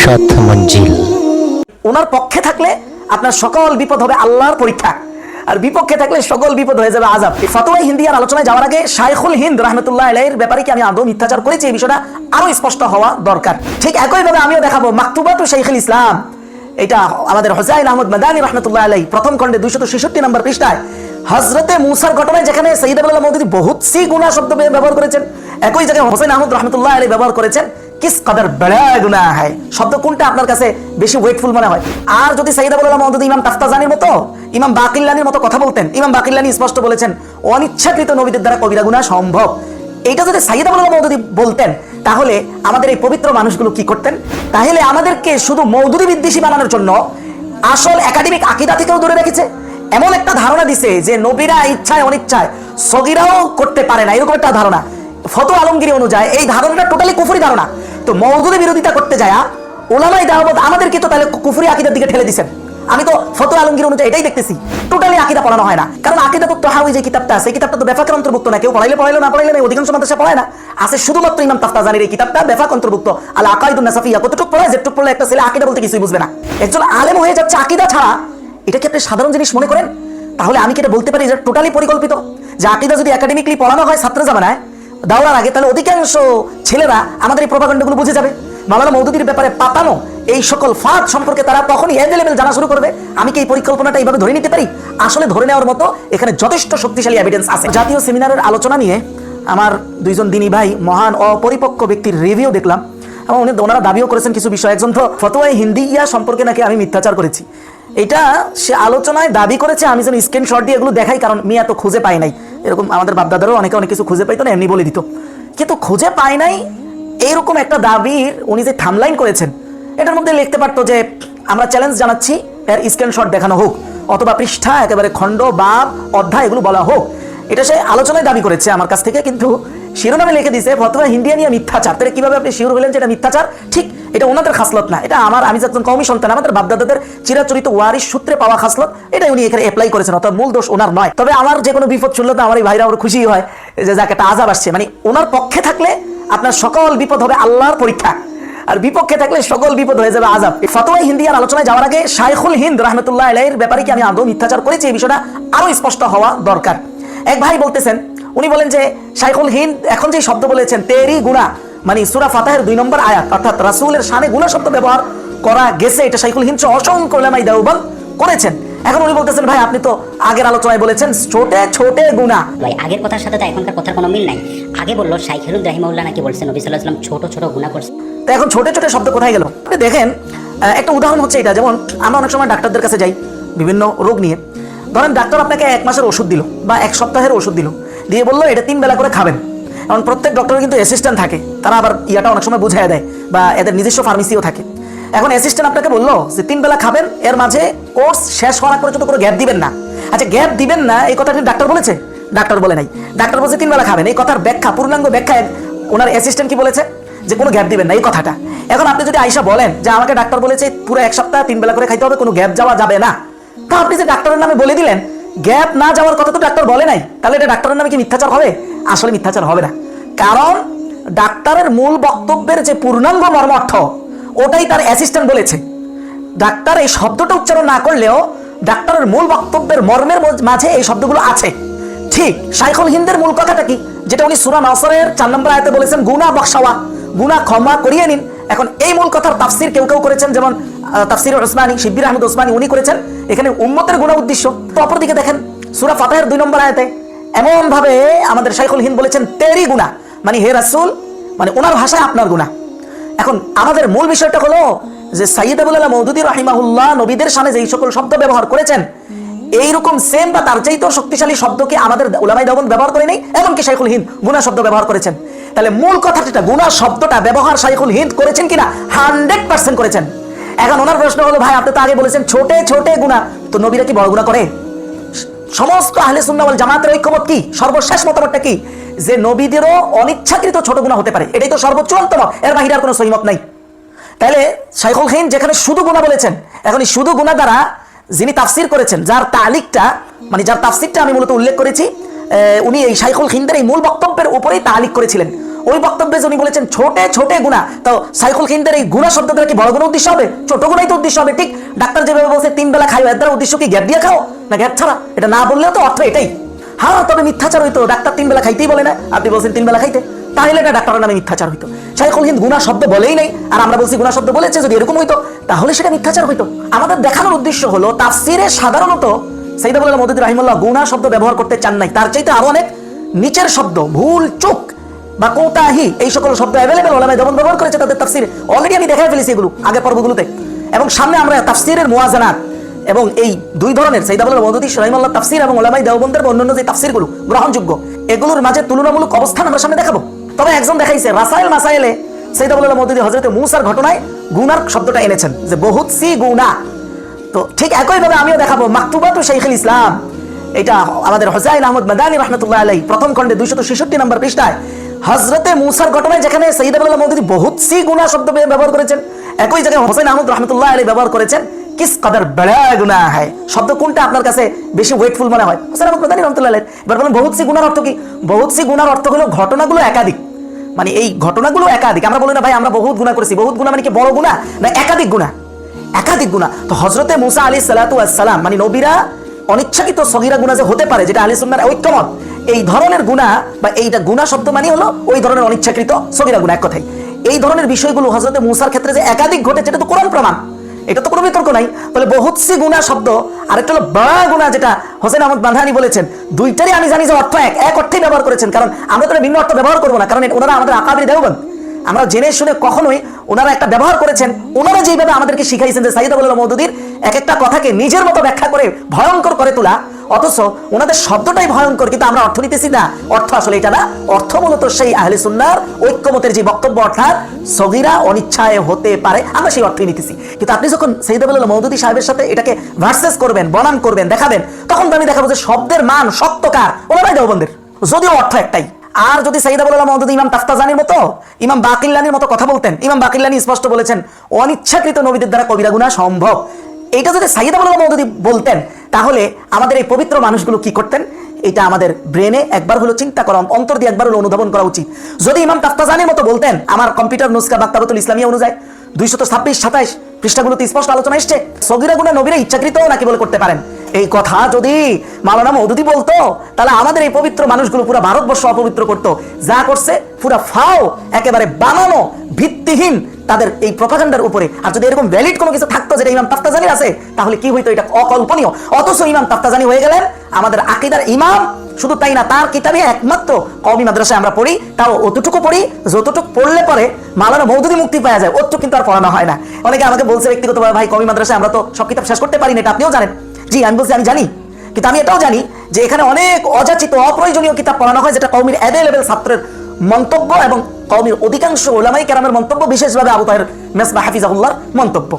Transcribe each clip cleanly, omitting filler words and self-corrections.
সাত মঞ্জিল। ওনার পক্ষে থাকলে আপনার সকল বিপদ হবে আল্লাহর পরীক্ষা, আর বিপক্ষে থাকলে সকল বিপদ হয়ে যাবে আযাব। এই ফতোয়া হিন্দিয়ার আলোচনায় যাওয়ার আগে শাইখুল হিন্দ রাহমাতুল্লাহ আলাইহির ব্যাপারে কি আমি আদৌ মিথ্যাচার করেছি এই বিষয়টা আরো স্পষ্ট হওয়া দরকার। ঠিক একইভাবে আমিও দেখাবো মাকতুবাতু শাইখুল ইসলাম, এটা আমাদের হোসাইন আহমদ মাদানী রাহমাতুল্লাহ আলাইহি প্রথম খণ্ডে 266 নম্বর পৃষ্ঠায় হযরতে মুসার ঘটনায় যেখানে সৈয়দ আবদুল্লাহ মওদুদী বহুত সি গুনাহ শব্দ ব্যবহার করেছেন, একই জায়গায় হোসেন আহমদ রাহমাতুল্লাহ আলাইহি ব্যবহার করেছেন কিস কদর বড়া গুনাহ হয়। শব্দ কোনটা আপনার কাছে বেশি ওয়েটফুল মনে হয়? আর যদি সৈয়দ আবদুল্লাহ মওদুদী ইমাম তাফতাজানির মতো, ইমাম বাকিল্লানির মতো কথা বলতেন, ইমাম বাকিল্লানি স্পষ্ট বলেছেন অনিচ্ছাকৃত নবীদের দ্বারা কবিরা গুনাহ সম্ভব, এইটা যদি সৈয়দ আবদুল্লাহ মওদুদী বলতেন তাহলে আমাদের এই পবিত্র মানুষগুলো কি করতেন? তাহলে আমাদেরকে শুধু মওদুদী বিদ্বেষী বানানোর জন্য আসল একাডেমিক আকীদা থেকেও দূরে রেখেছে, এমন একটা ধারণা দিছে যে নবীরা ইচ্ছায় অনিচ্ছায় সগীরাও করতে পারে না, এরকম একটা ধারণা। ফতোয়া আলমগীরি অনুযায়ী এই ধারণাটা টোটালি কুফরি ধারণা। তো মওদুদী বিরোধিতা করতে যায় উলামায়ে দাওয়াত আমাদেরকে তো তাহলে কুফরি আকীদার দিকে ঠেলে দিয়েছেন। আমি তো ফতোয়া আলমগীরি অনুযায়ী এটাই দেখতেছি, টোটালি আকীদা পড়ানো হয় না। কারণ আকীদাতুত তাহাউয়ি যে কিতাবটা আছে, এই কিতাবটা তো বেফাকের অন্তর্ভুক্ত না, কেউ পড়াইলে না পড়াইলে না, অধিকাংশ মাদ্রাসা পড়ায় না। আছে শুধুমাত্র ইমাম তাফতাজানির এই কিতাবটা বেফাক অন্তর্ভুক্ত, আল আকাইদুন নাসাফিয়া। কতটুকু পড়ায়, যেটুকু পড়লে একটা ছেলে আকীদা বলতে কিছুই বুঝবে না। একজন আলেম হয়ে যাচ্ছে আকীদা ছাড়া, এটা কি আপনি সাধারণ জিনিস মনে করেন? তাহলে আমি কি এটা বলতে পারি যে টোটালি পরিকল্পিত? যে আকীদা যদি একাডেমিকলি পড়ানো হয় ছাত্র জামানায় দাওরার আগে, তাহলে অধিকাংশ ছেলেরা আমাদের এই প্রপাগান্ডাগুলো বুঝে যাবে। মাওলানা মওদুদীর ব্যাপারে পাতানো এই সকল ফাঁদ সম্পর্কে তারা তখনই এভেলেবেল জানা শুরু করবে। আমি কি এই পরিকল্পনাটা এইভাবে ধরে নিতে পারি? আসলে ধরে নেওয়ার মতো এখানে যথেষ্ট শক্তিশালী এভিডেন্স আছে। জাতীয় সেমিনারের আলোচনা নিয়ে আমার দুইজন দিনী ভাই মহান অপরিপক্ক ব্যক্তির রিভিউ দেখলাম, এবং ওনারা দাবিও করেছেন কিছু বিষয়। একজন তো ফতোয়ায়ে হিন্দিয়া সম্পর্কে নাকি আমি মিথ্যাচার করেছি, এটা সে আলোচনায় দাবি করেছে। আমি যেন স্ক্রিনশট দিয়ে এগুলো দেখাই, কারণ মিয়া তো খুঁজে পাই নাই। এরকম আমাদের বাপদাদারও অনেক কিছু খুঁজে পাইতো না, এমনি বলে দিত। কিন্তু খুঁজে পাই নাই এইরকম একটা দাবির উনি যে থামলাইন করেছেন, এটার মধ্যে লিখতে পারতো যে আমরা চ্যালেঞ্জ জানাচ্ছি এর স্ক্রিনশট দেখানো হোক, অথবা পৃষ্ঠা একেবারে খণ্ড বাব অধ্যায় এগুলো বলা হোক। এটা সে আলোচনায় দাবি করেছে আমার কাছ থেকে, কিন্তু শিরোনামে লিখে দিয়েছে ফতোয়া হিন্দিয়া নিয়ে মিথ্যাচার। তাহলে কিভাবে আপনি শিওর হলেন যে এটা মিথ্যাচার? ঠিক, এটা ওনাদের খাসলত না, এটা আমি একজন কওমি সন্তান, আমাদের বাপদাদাদের চিরাচরিত ওয়ারিশ সূত্রে পাওয়া খাসলত, এটা উনি এখানে অ্যাপ্লাই করেছেন, অর্থাৎ মূল দোষ ওনার নয়। তবে আমার যে কোনো বিপদ শুনলে তো আমার এই ভাইরা ওর খুশি হয় যে যাকে একটা আযাব আসছে। মানে ওনার পক্ষে থাকলে আপনার সকল বিপদ হবে আল্লাহর পরীক্ষা, আর বিপক্ষে থাকলে সকল বিপদ হয়ে যাবে আযাব। ফতোয়া হিন্দিয়ার আলোচনায় যাওয়ার আগে শাইখুল হিন্দ রাহমাতুল্লাহ আলাইহির ব্যাপারে কি আমি আদৌ মিথ্যাচার করেছি এই বিষয়টা আরো স্পষ্ট হওয়া দরকার। এক ভাই বলতেছেন, উনি বলেন যে শাইখুল হিন্দ এখন যে শব্দ বলেছেন তেরি গুনাহ, মানে সূরা ফাতিহার 2 নম্বর আয়াত, অর্থাৎ রাসূলের শানে গুনাহ শব্দ ব্যবহার করা গেছে, এটা শাইখুল হিন্দ অসংখ্য উলামায়ে দেওবন্দ করেছেন। এখন উনি বলতেছেন ভাই আপনি তো আগের আলোচনায় বলেছেন ছোটে ছোটে গুনাহ। ভাই আগের কথার সাথে তো এখনকার কথার কোনো মিল নাই। আগে বললো শাইখুল হিন্দ রাহিমাহুল্লাহ নাকি বলছেন নবী সাল্লাল্লাহু আলাইহি ওয়াসাল্লাম ছোট ছোট গুনাহ করছে, তো এখন ছোট ছোট শব্দ কোথায় গেল? আপনি দেখেন একটা উদাহরণ হচ্ছে এটা, যেমন আমরা অনেক সময় ডাক্তারদের কাছে যাই বিভিন্ন রোগ নিয়ে। ধরেন ডাক্তার আপনাকে 1 মাসের ওষুধ দিল বা 1 সপ্তাহের ওষুধ দিল, দিয়ে বললো এটা 3 বেলা করে খাবেন। এখন প্রত্যেক ডক্টরের কিন্তু অ্যাসিস্ট্যান্ট থাকে, তারা আবার ইয়াটা অনেক সময় বুঝাই দেয়, বা এদের নিজস্ব ফার্মেসিও থাকে। এখন অ্যাসিস্ট্যান্ট আপনাকে বললো যে 3 বেলা খাবেন, এর মাঝে কোর্স শেষ হওয়ার পর্যন্ত কোনো গ্যাপ দিবেন না। আচ্ছা গ্যাপ দিবেন না এই কথাটা ডাক্তার বলেছে? ডাক্তার বলে নাই। ডাক্তার বলছে 3 বেলা খাবেন, এই কথার ব্যাখ্যা পূর্ণাঙ্গ ব্যাখ্যা ওনার অ্যাসিস্ট্যান্ট কি বলেছে? যে কোনো গ্যাপ দিবেন না এই কথাটা। এখন আপনি যদি আইসা বলেন যে আমাকে ডাক্তার বলেছে পুরো 1 সপ্তাহ 3 বেলা করে খাইতে হবে, কোনো গ্যাপ যাওয়া যাবে না, তো আপনি যে ডাক্তারের নামে বলে দিলেন গ্যাপ না যাওয়ার কথা তো ডাক্তার বলে নাই, তাহলে এটা ডাক্তারের নামে কি মিথ্যাচার হবে? আসলে মিথ্যাচার হবে না, কারণ ডাক্তারের মূল বক্তব্যের যে পূর্ণাঙ্গ মর্মার্থ ওটাই তার অ্যাসিস্ট্যান্ট বলেছে। ডাক্তার এই শব্দটা উচ্চারণ না করলেও ডাক্তারের মূল বক্তব্যের মর্মের মাঝে এই শব্দগুলো আছে। ঠিক শাইখুল হিন্দের মূল কথাটা কি, যেটা উনি সূরা নাসরের 4 নম্বর আয়াতে বলেছেন গুনাহ বখশাওয়া, গুনাহ ক্ষমা করিয়ে নিন। এখন এই মূল কথার তাফসীর কেউ করেছেন, যেমন তাফসীর উসমানী শিব্বির আহমদ উসমানী উনি করেছেন এখানে উম্মতের গুনাহ উদ্দেশ্য। তো অপরদিকে দেখেন সূরা ফাতিহার 2 নম্বর আয়াতে এমন ভাবে আমাদের শাইখুল হিন্দ বলেছেন তেরি গুনাহ, মানে হে রাসূল, মানে ওনার ভাষায় আপনার গুনাহ। এখন আমাদের মূল বিষয়টা হলো যে সৈয়দ আবদুল্লাহ মওদুদী রাহিমাহুল্লাহ নবীদের শানে যেই সকল শব্দ ব্যবহার করেছেন এইরকম সেম বা তার চাইতেও শক্তিশালী শব্দকে আমাদের উলামায়ে দেওবন্দ ব্যবহার করে নেই, এমনকি শাইখুল হিন্দ গুনাহ শব্দ ব্যবহার করেছেন। তাহলে মূল কথাটা গুনাহ শব্দটা ব্যবহার শাইখুল হিন্দ করেছেন কিনা? 100% করেছেন। এখন ওনার প্রশ্ন হলো ভাই আপনি তো আগে বলেছেন ছোটে ছোটে গুনাহ, তো নবীরা কি বড় গুনাহ করে? সমস্ত আহলে সুন্নাহ ওয়াল জামাতের ঐক্যমত কি, সর্বশেষ মতবাদটা কি? যে নবীদেরও অনিচ্ছাকৃত ছোট গুনাহ হতে পারে, এটাই তো সর্বোচ্চ মত, এর বাইরে আর কোনো সহিহ মত নাই। তাহলে শাইখুল হিন্দ যেখানে শুধু গুনাহ বলেছেন, এখন এই শুধু গুনাহ দ্বারা যিনি তাফসীর করেছেন, যার তালিকটা মানে যার তাফসীরটা আমি মূলত উল্লেখ করেছি, উনি এই শাইখুল হিন্দের এই মূল বক্তব্যের উপরেই তালিক করেছিলেন। ওই বক্তব্যে উনি বলেছেন ছোটে ছোটে গুনাহ। তো শাইখুল হিন্দের এই গুনাহ শব্দ দ্বারা কি বড় গুনাহ উদ্দেশ্য হবে? ছোট গুনাহই তো উদ্দেশ্য হবে। ঠিক ডাক্তার যেভাবে বলছে 3 বেলা খাও, এর দ্বারা উদ্দেশ্য কি গ্যাপ দিয়ে খাও না গ্যাপ ছাড়া? এটা না বললেও তো অর্থ এটাই। হ্যাঁ, তবে মিথ্যাচার হইতো, ডাক্তার 3 বেলা খাইতেই বলে না, আপনি বলছেন 3 বেলা খাইতে, তাহলে এটা ডাক্তারের নামে মিথ্যাচার হইতো। শাইখুল হিন্দ গুনাহ শব্দ বলেই নাই, আর আমরা বলছি গুনাহ শব্দ বলেছে, যদি এরকম হইতো তাহলে সেটা মিথ্যাচার হইতো। আমাদের দেখানোর উদ্দেশ্য হলো তাফসিরে সাধারণত সাইয়েদ আবুল আলা মওদুদী রাহিমাহুল্লাহ গুনাহ শব্দ ব্যবহার করতে চান নাই, তার চাইতে আরো অনেক নিচের শব্দ, ভুল, চুক বা কোতাহি, এই সকল শব্দ অ্যাভেলেবেল ওলামায়ে যেমন ব্যবহার করেছে তাদের তাফসিরে। অলরেডি আমি দেখাই ফেলেছি এগুলো আগে পর্বগুলোতে, এবং সামনে আমরা তাফসিরের মুওয়াজানাত এবং এই দুই ধরনের সাইয়েদ আবুল আলা মওদুদী রাহিমাহুল্লাহ তাফসির এবং ওলামায়ে দেওবন্দের অন্যান্য যে তাফসিরগুলো গ্রহণযোগ্য, এগুলোর মাঝে তুলনামূলক অবস্থান আমরা সামনে দেখাবো। তবে একজন দেখাইছে রাসাইল মাসাইলে সাইয়েদ আবুল আলা মওদুদী হযরত মূসার ঘটনায় গুনার শব্দটা এনেছেন যে বহুত সি গুনাহ। তো ঠিক একইভাবে আমিও দেখাবো মাকতুবাতু শাইখুল ইসলাম, এটা আমাদের হোসাইন আহমদ মাদানী রাহমাতুল্লাহ আলাইহি প্রথম খণ্ডে 266 নম্বর পৃষ্ঠায় হযরতে মূসার ঘটনায় যেখানে সাইয়েদ আবুল আলা মওদুদী বহুত সি গুনাহ শব্দ ব্যবহার করেছেন, একই জায়গায় হোসেন আহমদ রাহমাতুল্লাহ আলাইহি ব্যবহার করেছেন কিস কদর বড়া গুনাহ হয়। শব্দ কোনটা আপনার কাছে বেশি ওয়েটফুল মনে হয়? হোসেন আহমদ মাদানী রাহমাতুল্লাহ আলাইহি। এবার বলেন বহুত সি গুনাহর অর্থ কি? বহুত সি গুনাহর অর্থ হলো ঘটনাগুলো একাধিক, মানে এই ঘটনাগুলো একাধিক। আমরা বলি না ভাই আমরা বহুত গুনাহ করেছি, বহুত গুনাহ মানে কি বড় গুনাহ না একাধিক গুনাহ? একাধিক গুনাহ। তো হযরতে মূসা আলাইহিস সালাতু ওয়াস সালাম মানে নবীরা অনিচ্ছাকৃত সগীরা গুনাহ যে হতে পারে, যেটা আহলে সুন্নাহর ঐক্যমত, এই ধরনের গুনাহ বা এইটা গুনাহ শব্দ মানে হলো ওই ধরনের অনিচ্ছাকৃত সগীরা গুনাহ, এক কথাই। এই ধরনের বিষয়গুলো হযরতে মূসার ক্ষেত্রে যে একাধিক ঘটেছে এটা তো কোরআন প্রমাণ, এটা তো কোনো বিতর্ক নাই। বলে বহুত সি গুনাহ শব্দ আর একটা হলো বড় গুনাহ, যেটা হোসেন আহমদ মাদানী বলেছেন, দুইটারই আমি জানি যে অর্থ এক অর্থেই ব্যবহার করেছেন, কারণ আমরা তো ভিন্ন অর্থ ব্যবহার করবো না, কারণ ওনারা আমাদের আকাবির দেওবন্দ। আমরা জেনে শুনে কখনোই ওনারা একটা ব্যবহার করেছেন, ওনারা যেভাবে আমাদেরকে শিখাইছেন যে সাইয়েদ আবুল আলা মওদুদীর এক একটা কথাকে নিজের মতো ব্যাখ্যা করে ভয়ঙ্কর করে তোলা, অথচ ওনাদের শব্দটাই ভয়ঙ্কর, কিন্তু আমরা অর্থ নিতেছি না। অর্থ আসলে এটা না, অর্থ মূলত সেই আহলে সুন্নাহর ঐক্যমতের যে বক্তব্য, অর্থাৎ সগীরা অনিচ্ছায় হতে পারে, আমরা সেই অর্থই নিতেছি। কিন্তু আপনি যখন সাইয়েদ আবুল আলা মওদুদী সাহেবের সাথে এটাকে ভার্সেস করবেন, বনাম করবেন, দেখাবেন, তখন তো আমি দেখাবো যে শব্দের মান সত্যকার ওলামায়ে দেওবন্দের, যদিও অর্থ একটাই। আর যদি সাইয়েদ আবুল আলা মওদুদী ইমাম তাফতাজানির মতো, ইমাম বাকিল্লানির মতো কথা বলতেন, ইমাম বাকিল্লানি স্পষ্ট বলেছেন অনিচ্ছাকৃত নবীদের দ্বারা কবিরা গুনাহ সম্ভব, এইটা যদি সাইয়েদ আবুল আলা মওদুদী বলতেন, তাহলে আমাদের এই পবিত্র মানুষগুলো কি করতেন? এটা আমাদের ব্রেনে একবার হলো চিন্তা করা, অন্তর দিয়ে একবার হলো অনুধাবন করা উচিত। যদি ইমাম তাফতাজানির মতো বলতেন, আমার কম্পিউটার নুসকা মাকতাবাতুল ইসলামিয়া অনুযায়ী 226-27 পৃষ্ঠাগুলোতে স্পষ্ট আলোচনা এসছে, সগীরা গুনাহ নবীরা ইচ্ছাকৃত নাকি বলে করতে পারেন, এই কথা যদি মাওলানা মওদুদী বলতো, তাহলে আমাদের এই পবিত্র মানুষগুলো পুরো ভারতবর্ষ অপবিত্র করতো। যা করছে পুরো ফাও, একেবারে বানানো, ভিত্তিহীন তাদের এই প্রপাগান্ডার উপরে। আর যদি এরকম ভ্যালিড কোনো কিছু থাকতো যেটা ইমাম তাফতাজানির আছে, তাহলে কি হইতো? এটা অকল্পনীয়। অথচ ইমাম তাফতাজানি হয়ে গেলেন আমাদের আকীদার ইমাম। শুধু তাই না, তার কিতাবে একমাত্র কওমি মাদ্রাসায় আমরা পড়ি, তাও অতটুকু পড়ি যতটুকু পড়লে পরে মাওলানা মওদুদী মুক্তি পাওয়া যায়, অতটুকু কিন্তু আর পড়ানো হয় না। অনেকে আমাকে বলছে ব্যক্তিগতভাবে, ভাই কওমি মাদ্রাসায় আমরা তো সব কিতাব শেষ করতে পারি না, এটা আপনিও জানেন। জি, আমি বলছি আমি জানি, কিন্তু আমি এটাও জানি যে এখানে অনেক অযাচিত অপ্রয়োজনীয় কিতাব পড়ানো হয়, যেটা কওমির অ্যাভেলেবেল ছাত্রের মন্তব্য এবং কওমির অধিকাংশ উলামায়ে কেরামের মন্তব্য, বিশেষভাবে আবু তাহের মেসবাহ হাফিজাহুল্লাহর মন্তব্য।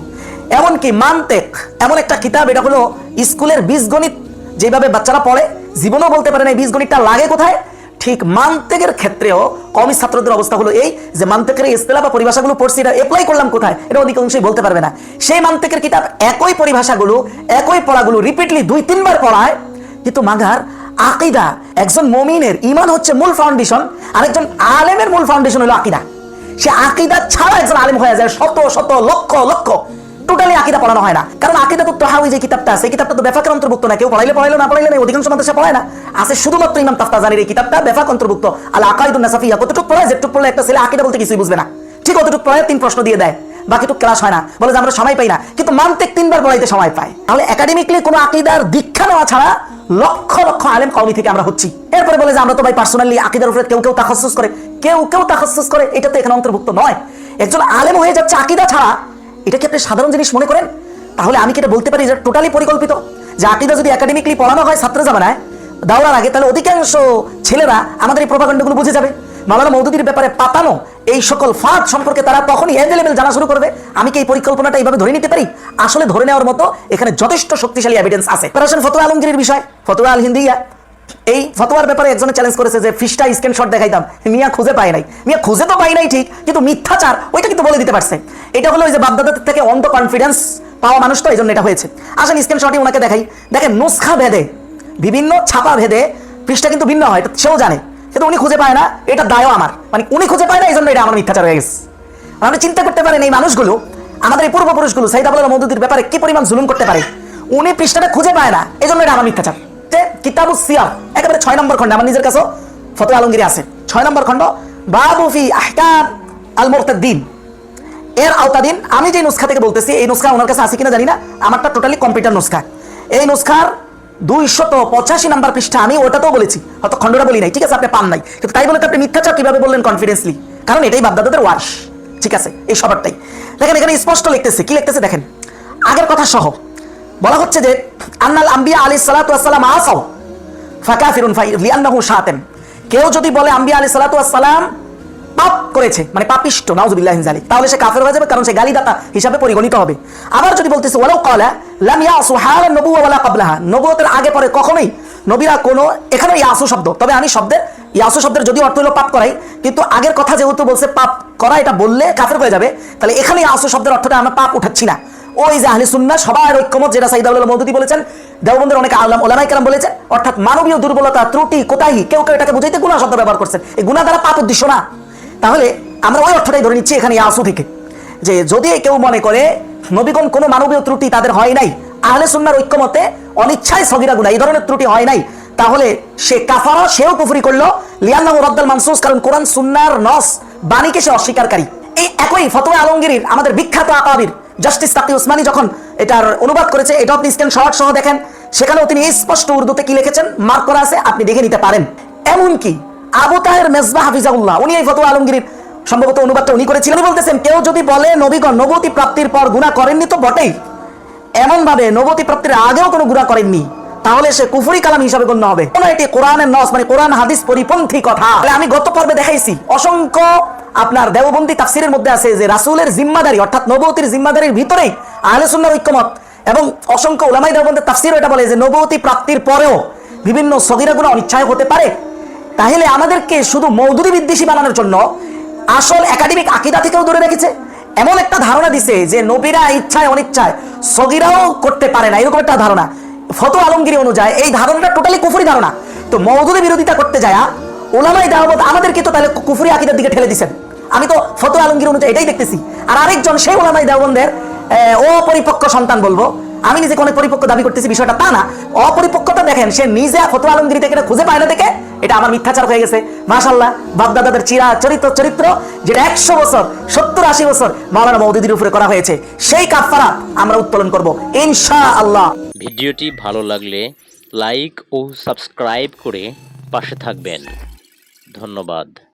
এমনকি মান্তেক এমন একটা কিতাব, এটা হলো স্কুলের বীজগণিত যেভাবে বাচ্চারা পড়ে, জীবনেও বলতে পারে না এই বীজগণিতটা লাগে কোথায়, ঠিক মান্তেকের ক্ষেত্রেও কওমি ছাত্রদের অবস্থা হলো এই যে মান্তেকের ইসতিলাহ বা পরিভাষাগুলো পড়ছি, এটা অ্যাপ্লাই করলাম কোথায়, এটা অধিকাংশই বলতে পারবে না। সেই মান্তেকের কিতাব একই পরিভাষাগুলো, একই পড়াগুলো রিপিটলি 2-3 বার পড়ায়, কিন্তু মাগার আকীদা, একজন মুমিনের ঈমান হচ্ছে মূল ফাউন্ডেশন, আরেকজন আলেমের মূল ফাউন্ডেশন হলো আকীদা। সে আকীদা ছাড়া একজন আলেম হয়ে যায় শত শত লক্ষ লক্ষ, টোটালি আকীদা পড়ানো হয় না। কারণ আকীদাতুত তাহাউয়ী যে কিতাবটা আছে, এই কিতাবটা তো বেফাকের অন্তর্ভুক্ত না, কেউ পড়াইলে পড়াইলো, না পড়াইলে না, অধিকাংশ মাদ্রাসা পড়ায় না। আছে শুধুমাত্র ইমাম তাফতাজানির এই কিতাবটা বেফাক অন্তর্ভুক্ত, আল আকাইদুন নাসাফিয়া। কতটুকু পড়ায়? যেটুকু পড়লে একটা ছেলে আকীদা বলতে কিছুই বুঝবে না, ঠিক অতটুকু পড়ায় 3 প্রশ্ন দিয়ে দেয়, বাকিটুকু ক্লাস হয় না, বলে যে আমরা সময় পাই না। কিন্তু মান্তিক 3 বার পড়াইতে সময় পায়। তাহলে একাডেমিকলি কোনো আকীদার দীক্ষা নেওয়া ছাড়া লক্ষ লক্ষ আলেম কওমি থেকে আমরা হচ্ছি। এরপরে বলে যে আমরা তো ভাই পার্সোনালি আকীদার উপরে কেউ কেউ তাখাসসুস করে, কেউ কেউ তাখাসসুস করে, এটা তো এখানে অন্তর্ভুক্ত নয়। একজন আলেম হয়ে যাচ্ছে আকীদা ছাড়া, এটা কি আপনি সাধারণ জিনিস মনে করেন? তাহলে আমি কি এটা বলতে পারি যে টোটালি পরিকল্পিত? যে আকীদা যদি একাডেমিকলি পড়ানো হয় ছাত্র জামানায় দাওরার আগে, তাহলে অধিকাংশ ছেলেরা আমাদের এই প্রপাগান্ডাগুলো বুঝে যাবে। মাওলানা মওদুদীর ব্যাপারে পাতানো এই সকল ফাঁদ সম্পর্কে তারা তখনই অ্যাভেলেবেল জানা শুরু করবে। আমি কি এই পরিকল্পনাটা এইভাবে ধরে নিতে পারি? আসলে ধরে নেওয়ার মতো এখানে যথেষ্ট শক্তিশালী এভিডেন্স আছে। অপারেশন ফতোয়া আলমগীরের বিষয়, ফতোয়া আল হিন্দিয়া, এই ফতোয়ার ব্যাপারে একজনে চ্যালেঞ্জ করেছে যে ফিশটা স্ক্রিনশট দেখাইতাম, মিয়া খুঁজে পায় নাই। মিয়া খুঁজে তো পাই নাই ঠিক, কিন্তু মিথ্যাচার ওইটা কিন্তু বলে দিতে পারছে। এটা হলো ওই যে বাপদাদাদের থেকে অন্ধ কনফিডেন্স পাওয়া মানুষ, তো এই জন্য এটা হয়েছে। আসেন স্ক্রিনশটই ওনাকে দেখাই। দেখেন নুসখা ভেদে, বিভিন্ন ছাপা ভেদে পৃষ্ঠা কিন্তু ভিন্ন হয়, এটা সেও জানে। কিন্তু উনি খুঁজে পায় না, এটা দায়ও আমার, মানে উনি খুঁজে পায় না, এই জন্য এটা আমার মিথ্যাচার হয়ে গেছে। আপনি চিন্তা করতে পারেন এই মানুষগুলো, আমাদের এই পূর্বপুরুষগুলো সাইদ আবুল মওদুদির ব্যাপারে কি পরিমাণ জুলুম করতে পারে। উনি পৃষ্ঠাটা খুঁজে পায় না, এই জন্য এটা আমার মিথ্যাচার। কিতাবুস সিয়ার একেবারে 6 নম্বর খন্ড, আমার নিজের কাছেও ফতোয়া আলমগীরে আছে, 6 নম্বর খন্ড, বাবু ফি আহকাম আল মুরতাদ্দিন, এর আওতাধীন আমি যে নুসখা থেকে বলতেছি, এই নুসখা ওনার কাছে আছে কিনা জানি না, আমারটা টোটালি কম্পিউটার নুসখা। এই নুসখার 285 নম্বর পৃষ্ঠা, আমি ওটাতেও বলেছি, হয়তো খন্ডটা বলি নাই, ঠিক আছে, আপনি পান নাই, কিন্তু তাই বলে তো আপনি মিথ্যাচার কিভাবে বললেন কনফিডেন্সলি, কারণ এটাই বাপদাদাদের ওয়ার্স, ঠিক আছে, এই সবারটাই দেখেন। এখানে স্পষ্ট লিখতেছে, কি লিখতেছে দেখেন, আগের কথা সহ বলা হচ্ছে যে আন্নাল আম্বিয়া আলাইহিস সালাতু ওয়াস সালাম আসাও ফাকাফিরুন লিআন্নাহু শাতাম, কেউ যদি বলে আম্বিয়া আলাইহিস সালাতু ওয়াস সালাম পাপ করেছে, মানে পাপিষ্ট, নাউযুবিল্লাহি মিন যালিক, তাহলে সে কাফের হয়ে যাবে, কারণ সে গালিদাতা হিসাবে পরিগণিত হবে। আবার যদি বলতেছে ওয়ালাউ ক্বালা লাম ইয়াসু হালান নবুওয়া ওয়ালা ক্বাবলাহা, নবুয়তের আগে পরে কখনোই নবীরা কোনো, এখানে ইয়াসু শব্দ, তবে আমি ইয়াসু শব্দের যদি অর্থ হলো পাপ করাই, কিন্তু আগের কথা যেহেতু বলছে পাপ করা, এটা বললে কাফের হয়ে যাবে, তাহলে এখানে ইয়াসু শব্দের অর্থটা আমরা পাপ উঠাচ্ছি না। ওই যে আহলে সুন্নাহ সবার ঐক্যমত, যেটা সাইদ আবুল মওদুদি বলেছেন, দেওবন্দের অনেক ওলামায়ে কেরাম বলেছেন, অর্থাৎ মানবীয় দুর্বলতা, ত্রুটি, কোতাহি, কেউ কেউ এটাকে বুঝাইতে গুনাহ শব্দ ব্যবহার করছেন, এই গুনাহ দ্বারা পাপ উদ্দেশ্য না। তাহলে আমরা ওই অর্থটাই ধরে নিচ্ছি এখানে ইয়াসু থেকে, যে যদি কেউ মনে করে নবীগণ কোনো মানবীয় ত্রুটি তাদের হয় নাই, আহলে সুন্নাহর ঐক্যমতে অনিচ্ছায় সগীরা গুনাহ এই ধরনের ত্রুটি হয় নাই, তাহলে সে কাফারা, সেও কুফরি করলো, লিআন্নাহু রাদ্দাল মানসুস, কারণ কোরআন সুন্নাহর নস বাণীকে সে অস্বীকারী। এই একই ফতোয়া আলমগীরির আমাদের বিখ্যাত আকাবির জাস্টিস তাকি উসমানী যখন এটার অনুবাদ করেছে, এটা আপনি স্ক্রিনশট সহ দেখেন, সেখানেও তিনি স্পষ্ট উর্দুতে কি লিখেছেন মার্ক করা আছে, আপনি দেখে নিতে পারেন। এমনকি আবু তাহের মেজবাহ হাফিজাহুল্লাহ, উনি এই ফতোয়া আলমগীরির সম্ভবত অনুবাদটা উনি করেছিলেন, উনি বলতেছেন কেউ যদি বলে নবীগণ নবুয়তি প্রাপ্তির পর গুনাহ করেননি, তো বটেই, এমন ভাবে নবুয়তি প্রাপ্তির আগেও কোনো গুনাহ করেননি, তাহলে সে কুফরি কালাম হিসাবে গণ্য হবে। এটি কোরআনের নস, মানে কোরআন হাদিস পরিপন্থী কথা। আমি গত পর্বে দেখাইছি, অসংখ্য আপনার দেওবন্দি তাফসিরের মধ্যে আছে যে রাসূলের জিম্মাদারি, অর্থাৎ নবুয়তির জিম্মাদারির ভিতরেই আহলে সুন্নাহর ঐক্যমত, এবং অসংখ্য উলামায়ে দেওবন্দের তাফসির এটা বলে যে নবুয়তি প্রাপ্তির পরেও বিভিন্ন সগীরা গুনাহ অনিচ্ছায় হতে পারে। তাহলে আমাদেরকে শুধু মওদুদি বিদ্বেষী বানানোর জন্য আসল একাডেমিক আকীদা থেকেও দূরে রেখেছে, এমন একটা ধারণা দিছে যে নবীরা ইচ্ছায় অনিচ্ছায় সগীরাও করতে পারে না, এরকম একটা ধারণা। ফতোয়া আলমগীরি অনুযায়ী এই ধারণাটা টোটালি কুফরি ধারণা। তো মওদুদি বিরোধিতা করতে যায় উলামায়ে দাওয়াত আমাদেরকে তো তাহলে কুফরি আকীদার দিকে ঠেলে দিয়েছেন। আমি তো ফতোয়া আলমগীরি অনুযায়ী এটাই দেখতেছি। আর আরেকজন সেই উলামায়ে দাওয়াতের অপরিপক্ক সন্তান বলবো, আমি নিজে কোনো পরিপক্ক দাবি করতেছি বিষয়টা তা না, অপরিপক্কতা দেখেন, সে নিজে ফতোয়া আলমগীরি থেকে খুঁজে পায় না, দেখে এটা আমার মিথ্যাচার হয়ে গেছে। মাশাআল্লাহ, বাপদাদাদের চরিত্র যেটা 100 বছর 70-80 বছর মাওলানা মওদুদির উপরে করা হয়েছে, সেই কাফারা আমরা উত্তোলন করব ইনশাআল্লাহ। ভিডিওটি ভালো লাগলে লাইক ও সাবস্ক্রাইব করে পাশে থাকবেন। ধন্যবাদ।